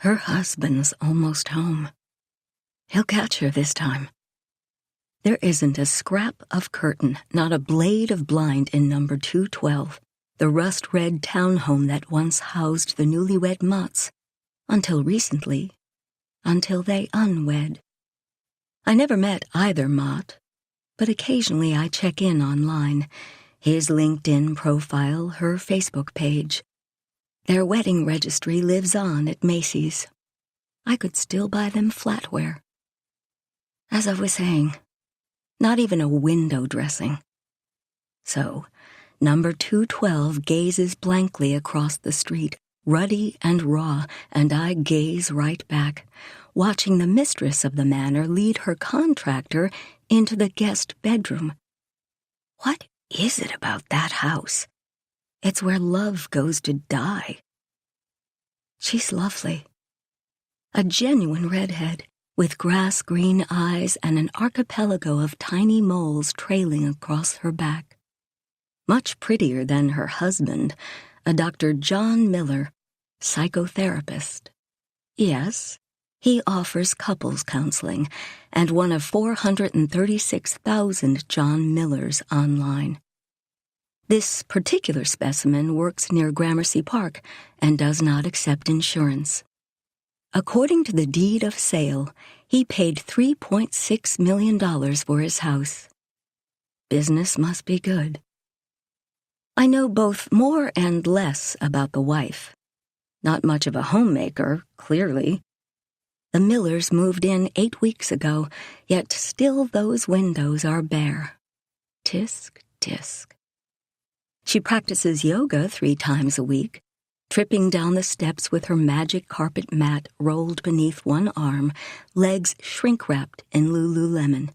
Her husband's almost home. He'll catch her this time. There isn't a scrap of curtain, not a blade of blind in number 212, the rust-red townhome that once housed the newlywed Motts, until recently, until they unwed. I never met either Mott, but occasionally I check in online, his LinkedIn profile, her Facebook page. Their wedding registry lives on at Macy's. I could still buy them flatware. As I was saying, not even a window dressing. So, number 212 gazes blankly across the street, ruddy and raw, and I gaze right back, watching the mistress of the manor lead her contractor into the guest bedroom. What is it about that house? It's where love goes to die. She's lovely. A genuine redhead, with grass-green eyes and an archipelago of tiny moles trailing across her back. Much prettier than her husband, a Dr. John Miller, psychotherapist. Yes, he offers couples counseling, and one of 436,000 John Millers online. This particular specimen works near Gramercy Park and does not accept insurance. According to the deed of sale, he paid $3.6 million for his house. Business must be good. I know both more and less about the wife. Not much of a homemaker, clearly. The Millers moved in 8 weeks ago, yet still those windows are bare. Tisk, tisk. She practices yoga 3 times a week, tripping down the steps with her magic carpet mat rolled beneath one arm, legs shrink-wrapped in Lululemon.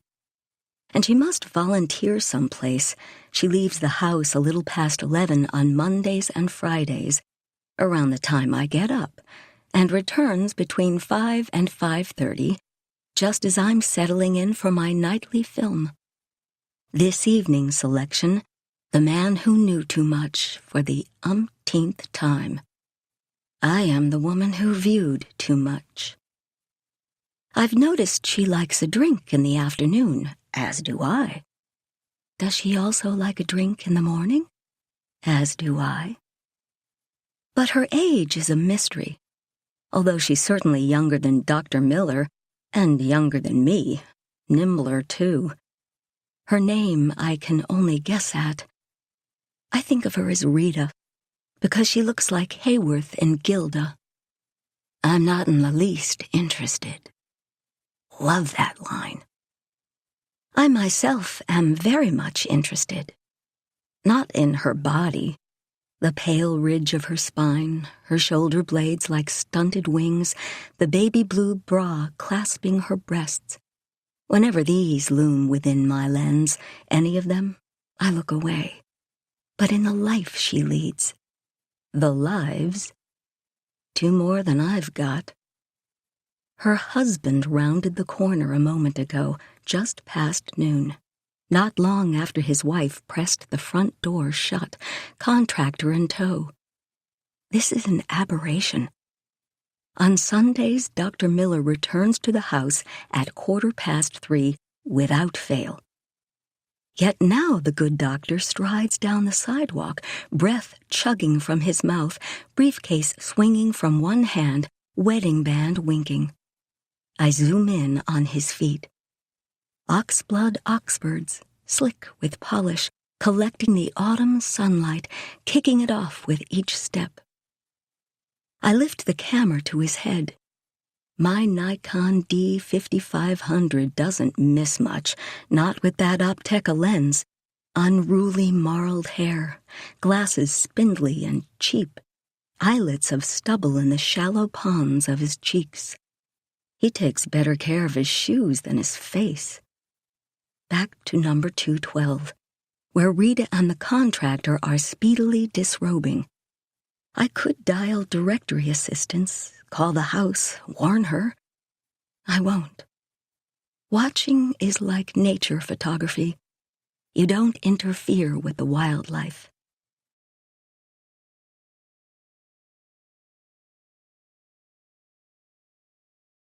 And she must volunteer someplace. She leaves the house a little past 11 on Mondays and Fridays, around the time I get up, and returns between 5 and 5:30, just as I'm settling in for my nightly film. This evening's selection, The Man Who Knew Too Much, for the umpteenth time. I am the woman who viewed too much. I've noticed she likes a drink in the afternoon, as do I. Does she also like a drink in the morning? As do I. But her age is a mystery, although she's certainly younger than Dr. Miller, and younger than me, nimbler too. Her name I can only guess at. I think of her as Rita, because she looks like Hayworth and Gilda. I'm not in the least interested. Love that line. I myself am very much interested. Not in her body, the pale ridge of her spine, her shoulder blades like stunted wings, the baby blue bra clasping her breasts. Whenever these loom within my lens, any of them, I look away. But in the life she leads, the lives, 2 more than I've got. Her husband rounded the corner a moment ago, just past noon, not long after his wife pressed the front door shut, contractor in tow. This is an aberration. On Sundays, Dr. Miller returns to the house at 3:15 without fail. Yet now the good doctor strides down the sidewalk, breath chugging from his mouth, briefcase swinging from one hand, wedding band winking. I zoom in on his feet. Oxblood Oxfords, slick with polish, collecting the autumn sunlight, kicking it off with each step. I lift the camera to his head. My Nikon D5500 doesn't miss much, not with that Optica lens. Unruly marled hair, glasses spindly and cheap, eyelets of stubble in the shallow ponds of his cheeks. He takes better care of his shoes than his face. Back to number 212, where Rita and the contractor are speedily disrobing. I could dial directory assistance, call the house, warn her. I won't. Watching is like nature photography. You don't interfere with the wildlife.